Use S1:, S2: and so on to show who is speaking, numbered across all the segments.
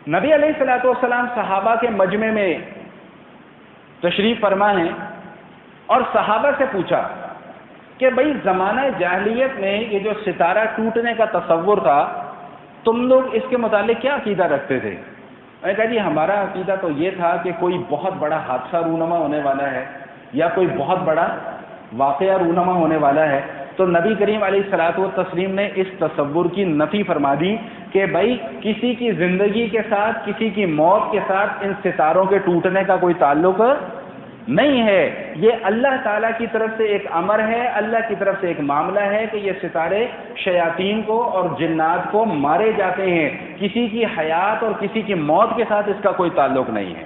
S1: نبی علیہ الصلوۃ والسلام صحابہ کے مجمع میں تشریف فرما ہیں اور صحابہ سے پوچھا کہ بھئی زمانہ جاہلیت میں یہ جو ستارہ ٹوٹنے کا تصور تھا تم لوگ اس کے متعلق کیا عقیدہ رکھتے تھے؟ میں نے کہا جی ہمارا عقیدہ تو یہ تھا کہ کوئی بہت بڑا حادثہ رونما ہونے والا ہے یا کوئی بہت بڑا واقعہ رونما ہونے والا ہے. تو نبی کریم علیہ الصلوۃ والتسلیم نے اس تصور کی نفی فرما دی کہ بھائی کسی کی زندگی کے ساتھ کسی کی موت کے ساتھ ان ستاروں کے ٹوٹنے کا کوئی تعلق نہیں ہے. یہ اللہ تعالیٰ کی طرف سے ایک امر ہے, اللہ کی طرف سے ایک معاملہ ہے کہ یہ ستارے شیاطین کو اور جنات کو مارے جاتے ہیں, کسی کی حیات اور کسی کی موت کے ساتھ اس کا کوئی تعلق نہیں ہے.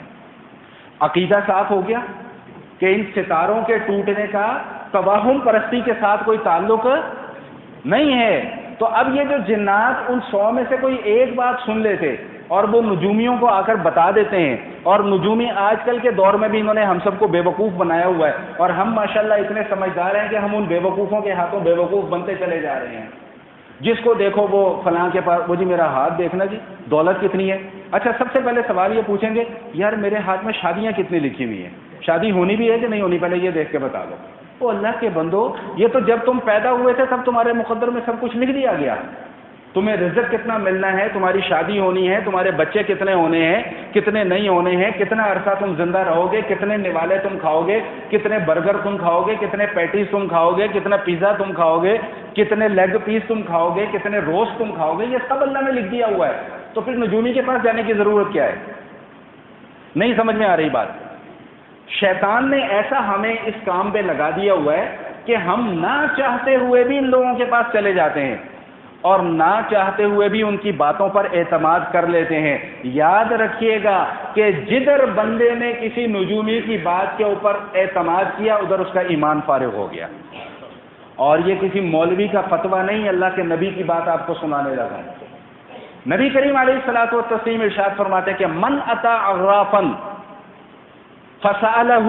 S1: عقیدہ صاف ہو گیا کہ ان ستاروں کے ٹوٹنے کا توہم پرستی کے ساتھ کوئی تعلق نہیں ہے. تو اب یہ جو جنات ان 100 میں سے کوئی ایک بات سن لیتے اور وہ نجومیوں کو آ کر بتا دیتے ہیں, اور نجومی آج کل کے دور میں بھی انہوں نے ہم سب کو بے وقوف بنایا ہوا ہے, اور ہم ماشاءاللہ اتنے سمجھدار ہیں کہ ہم ان بے وقوفوں کے ہاتھوں بے وقوف بنتے چلے جا رہے ہیں. جس کو دیکھو وہ فلاں کے پاس, وہ جی میرا ہاتھ دیکھنا جی دولت کتنی ہے. اچھا سب سے پہلے سوال یہ پوچھیں گے یار میرے ہاتھ میں شادیاں کتنی لکھی ہوئی ہیں, شادی ہونی بھی ہے کہ نہیں ہونی, پہلے یہ دیکھ کے بتا دو. وہ اللہ کے بندو, یہ تو جب تم پیدا ہوئے تھے تب تمہارے مقدر میں سب کچھ لکھ دیا گیا. تمہیں رزق کتنا ملنا ہے, تمہاری شادی ہونی ہے, تمہارے بچے کتنے ہونے ہیں, کتنے نہیں ہونے ہیں, کتنا عرصہ تم زندہ رہو گے, کتنے نوالے تم کھاؤ گے, کتنے برگر تم کھاؤ گے, کتنے پیٹیز تم کھاؤ گے, کتنا پیزا تم کھاؤ گے, کتنے لیگ پیس تم کھاؤ گے, کتنے روسٹ تم کھاؤ گے, یہ سب اللہ نے لکھ دیا ہوا ہے. تو پھر نجومی کے پاس جانے کی ضرورت کیا ہے؟ نہیں سمجھ میں آ رہی بات. شیطان نے ایسا ہمیں اس کام پہ لگا دیا ہوا ہے کہ ہم نہ چاہتے ہوئے بھی ان لوگوں کے پاس چلے جاتے ہیں اور نہ چاہتے ہوئے بھی ان کی باتوں پر اعتماد کر لیتے ہیں. یاد رکھیے گا کہ جدھر بندے نے کسی نجومی کی بات کے اوپر اعتماد کیا ادھر اس کا ایمان فارغ ہو گیا. اور یہ کسی مولوی کا فتویٰ نہیں, اللہ کے نبی کی بات آپ کو سنانے لگا. نبی کریم علیہ الصلوۃ والتسلیم ارشاد فرماتے کہ من اتی عرافا فسألہ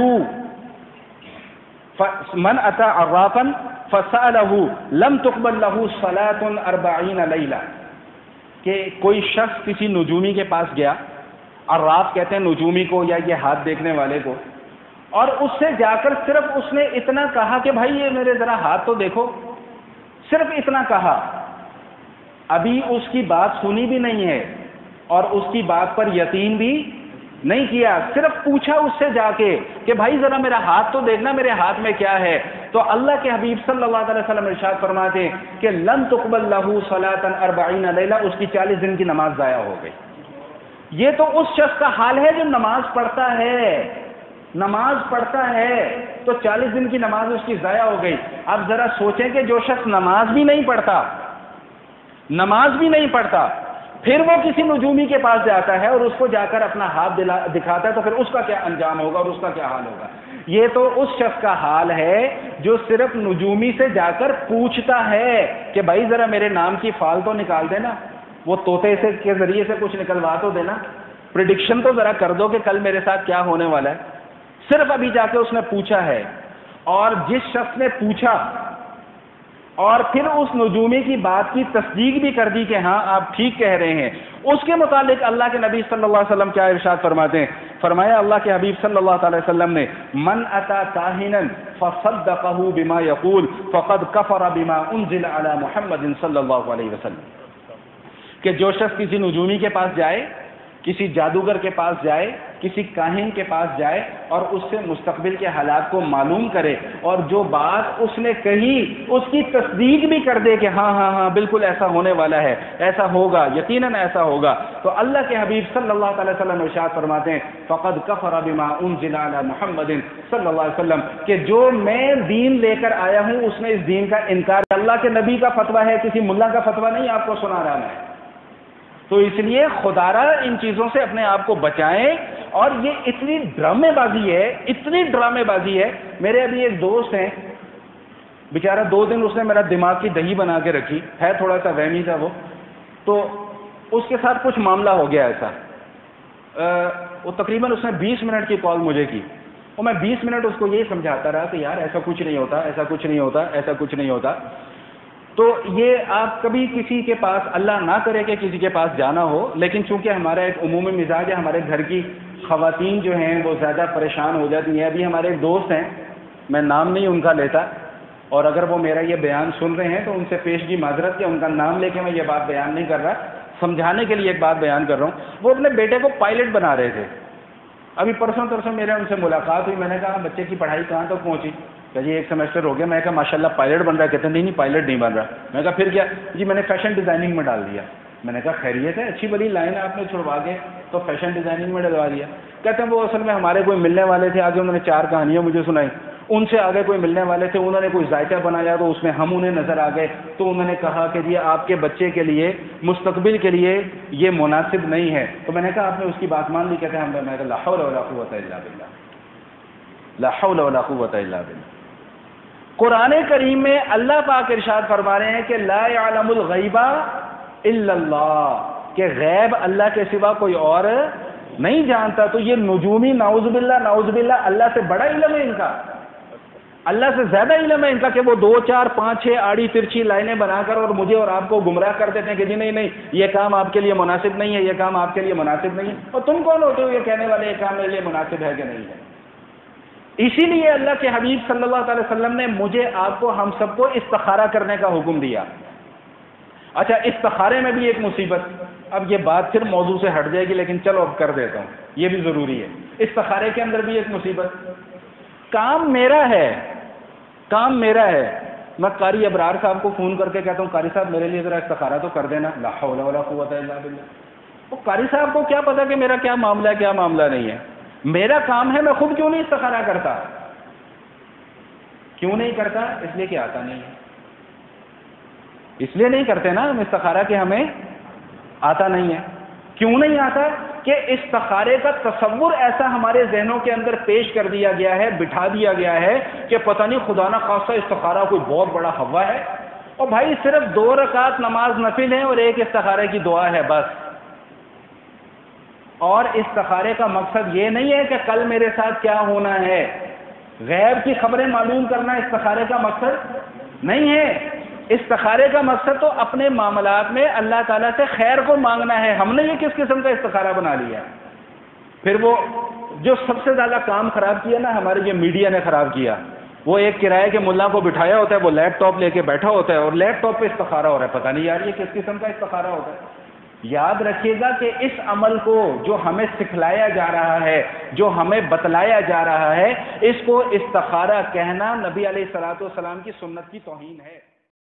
S1: من اتی عرافا فسألہ لم تقبل لہ صلاۃ 40 لیلہ. کہ کوئی شخص کسی نجومی کے پاس گیا, عراف کہتے ہیں نجومی کو یا یہ ہاتھ دیکھنے والے کو, اور اس سے جا کر صرف اس نے اتنا کہا کہ بھائی یہ میرے ذرا ہاتھ تو دیکھو, صرف اتنا کہا. ابھی اس کی بات سنی بھی نہیں ہے اور اس کی بات پر یقین بھی نہیں کیا, صرف پوچھا اس سے جا کے کہ بھائی ذرا میرا ہاتھ تو دیکھنا, میرے ہاتھ میں کیا ہے. تو اللہ کے حبیب صلی اللہ علیہ وسلم ارشاد فرماتے ہیں کہ لن تقبل لہ صلاۃ 40 لیلہ, اس کی 40 دن کی نماز ضائع ہو گئی. یہ تو اس شخص کا حال ہے جو نماز پڑھتا ہے, نماز پڑھتا ہے تو 40 دن کی نماز اس کی ضائع ہو گئی. اب ذرا سوچیں کہ جو شخص نماز بھی نہیں پڑھتا پھر وہ کسی نجومی کے پاس جاتا ہے اور اس کو جا کر اپنا ہاتھ دکھاتا ہے تو پھر اس کا کیا انجام ہوگا اور اس کا کیا حال ہوگا. یہ تو اس شخص کا حال ہے جو صرف نجومی سے جا کر پوچھتا ہے کہ بھائی ذرا میرے نام کی فال تو نکال دینا, وہ طوطے سے کے ذریعے سے کچھ نکلوا تو دینا, پریڈکشن تو ذرا کر دو کہ کل میرے ساتھ کیا ہونے والا ہے. صرف ابھی جا کے اس نے پوچھا ہے. اور جس شخص نے پوچھا اور پھر اس نجومی کی بات کی تصدیق بھی کر دی کہ ہاں آپ ٹھیک کہہ رہے ہیں, اس کے متعلق اللہ کے نبی صلی اللہ علیہ وسلم کیا ارشاد فرماتے ہیں؟ فرمایا اللہ کے حبیب صلی اللہ علیہ وسلم نے من اتی کاہنا فصدقہ بما یقول فقد کفر بما انزل علی محمد صلی اللہ علیہ وسلم. کہ جو شخص کسی نجومی کے پاس جائے, کسی جادوگر کے پاس جائے, کسی کاہن کے پاس جائے اور اس سے مستقبل کے حالات کو معلوم کرے اور جو بات اس نے کہی اس کی تصدیق بھی کر دے کہ ہاں ہاں ہاں بالکل ایسا ہونے والا ہے, ایسا ہوگا, یقیناً ایسا ہوگا, تو اللہ کے حبیب صلی اللہ علیہ وسلم ارشاد فرماتے ہیں فقد کفر بما انزل علی محمد صلی اللہ علیہ وسلم, کہ جو میں دین لے کر آیا ہوں اس نے اس دین کا انکار. اللہ کے نبی کا فتویٰ ہے, کسی ملا کا فتویٰ نہیں آپ کو سنا رہا میں. تو اس لیے خدا را ان چیزوں سے اپنے آپ کو بچائیں. اور یہ اتنی ڈرامے بازی ہے, اتنی ڈرامے بازی ہے. میرے ابھی ایک دوست ہیں, بیچارہ 2 دن اس نے میرا دماغ کی دہی بنا کے رکھی ہے, تھوڑا سا وہمی تھا وہ, تو اس کے ساتھ کچھ معاملہ ہو گیا ایسا. وہ تقریباً اس نے 20 منٹ کی کال مجھے کی اور میں 20 منٹ اس کو یہی سمجھاتا رہا کہ یار ایسا کچھ نہیں ہوتا, ایسا کچھ نہیں ہوتا, ایسا کچھ نہیں ہوتا. تو یہ آپ کبھی کسی کے پاس، اللہ نہ کرے کہ کسی کے پاس جانا ہو، لیکن چونکہ ہمارا ایک عمومی مزاج ہے، ہمارے گھر کی خواتین جو ہیں وہ زیادہ پریشان ہو جاتی ہیں. ابھی ہمارے ایک دوست ہیں، میں نام نہیں ان کا لیتا، اور اگر وہ میرا یہ بیان سن رہے ہیں تو ان سے پیشگی معذرت کہ ان کا نام لے کے میں یہ بات بیان نہیں کر رہا، سمجھانے کے لیے ایک بات بیان کر رہا ہوں. وہ اپنے بیٹے کو پائلٹ بنا رہے تھے. ابھی پرسوں ترسوں میرے ان سے ملاقات ہوئی، میں نے کہا بچے کی پڑھائی کہاں تک پہنچی؟ کہ جی 1 سیمسٹر ہو گیا. میں نے کہا ماشاءاللہ پائلٹ بن رہا ہے؟ کہتے ہیں نہیں پائلٹ نہیں بن رہا. میں نے کہا پھر کیا؟ جی میں نے فیشن ڈیزائننگ میں ڈال دیا. میں نے کہا خیریت ہے، اچھی بڑی لائن ہے، آپ نے چھڑوا کے تو فیشن ڈیزائننگ میں ڈلوا دیا. کہتے ہیں وہ اصل میں ہمارے کوئی ملنے والے تھے، آگے انہوں نے 4 کہانیاں مجھے سنائی. ان سے آگے کوئی ملنے والے تھے، انہوں نے کوئی ذائقہ بنایا تو اس میں ہم انہیں نظر آ گئے، تو انہوں نے کہا کہ یہ آپ کے بچے کے لیے مستقبل کے لیے یہ مناسب نہیں ہے. تو میں نے کہا آپ نے اس کی بات مان لی؟ کہتے ہیں میں نے کہا لا حول ولا قوت الا باللہ، لا حول ولا قوت الا باللہ. قرآن کریم میں اللہ پاک ارشاد فرما رہے ہیں کہ لا یعلم الغیب الا اللہ، کہ غیب اللہ کے سوا کوئی اور نہیں جانتا. تو یہ نجومی نعوذ باللہ اللہ سے بڑا علم ہے ان کا، اللہ سے زیادہ علم ہے ان کا، کہ وہ 2 4 5 6 آڑی ترچھی لائنیں بنا کر اور مجھے اور آپ کو گمراہ کر دیتے ہیں کہ جی نہیں یہ کام آپ کے لیے مناسب نہیں ہے، یہ کام آپ کے لیے مناسب نہیں ہے. اور تم کون ہوتے ہو یہ کہنے والے یہ کام میرے لیے مناسب ہے کہ نہیں ہے؟ اسی لیے اللہ کے حبیب صلی اللہ علیہ وسلم نے مجھے، آپ کو، ہم سب کو استخارہ کرنے کا حکم دیا. اچھا استخارے میں بھی ایک مصیبت، اب یہ بات پھر موضوع سے ہٹ جائے گی لیکن چلو اب کر دیتا ہوں، یہ بھی ضروری ہے. استخارے کے اندر بھی ایک مصیبت. کام میرا ہے، کام میرا ہے، میں قاری ابرار صاحب کو فون کر کے کہتا ہوں قاری صاحب میرے لیے ذرا استخارہ تو کر دینا. لا حول ولا قوت الا باللہ. وہ قاری صاحب کو کیا پتا کہ میرا کیا معاملہ ہے کیا معاملہ نہیں ہے. میرا کام ہے، میں خود کیوں نہیں استخارہ کرتا؟ کیوں نہیں کرتا؟ اس لیے کہ آتا نہیں ہے. اس لیے نہیں کرتے نا ہم استخارہ کہ ہمیں آتا نہیں ہے. کیوں نہیں آتا؟ کہ استخارے کا تصور ایسا ہمارے ذہنوں کے اندر پیش کر دیا گیا ہے، بٹھا دیا گیا ہے کہ پتہ نہیں خدا نہ خواستہ استخارہ کوئی بہت بڑا ہوا ہے. اور بھائی صرف 2 رکعت نماز نفل ہے اور 1 استخارے کی دعا ہے بس. اور استخارے کا مقصد یہ نہیں ہے کہ کل میرے ساتھ کیا ہونا ہے، غیب کی خبریں معلوم کرنا استخارے کا مقصد نہیں ہے. استخارے کا مقصد تو اپنے معاملات میں اللہ تعالیٰ سے خیر کو مانگنا ہے. ہم نے یہ کس قسم کا استخارہ بنا لیا؟ پھر وہ جو سب سے زیادہ کام خراب کیا نا ہمارے یہ میڈیا نے خراب کیا، وہ ایک کرائے کے ملا کو بٹھایا ہوتا ہے، وہ لیپ ٹاپ لے کے بیٹھا ہوتا ہے اور لیپ ٹاپ پہ استخارہ ہو رہا ہے. پتہ نہیں یار یہ کس قسم کا استخارہ ہوتا ہے. یاد رکھیے گا کہ اس عمل کو جو ہمیں سکھلایا جا رہا ہے، جو ہمیں بتلایا جا رہا ہے، اس کو استخارہ کہنا نبی علیہ الصلوۃ والسلام کی سنت کی توہین ہے.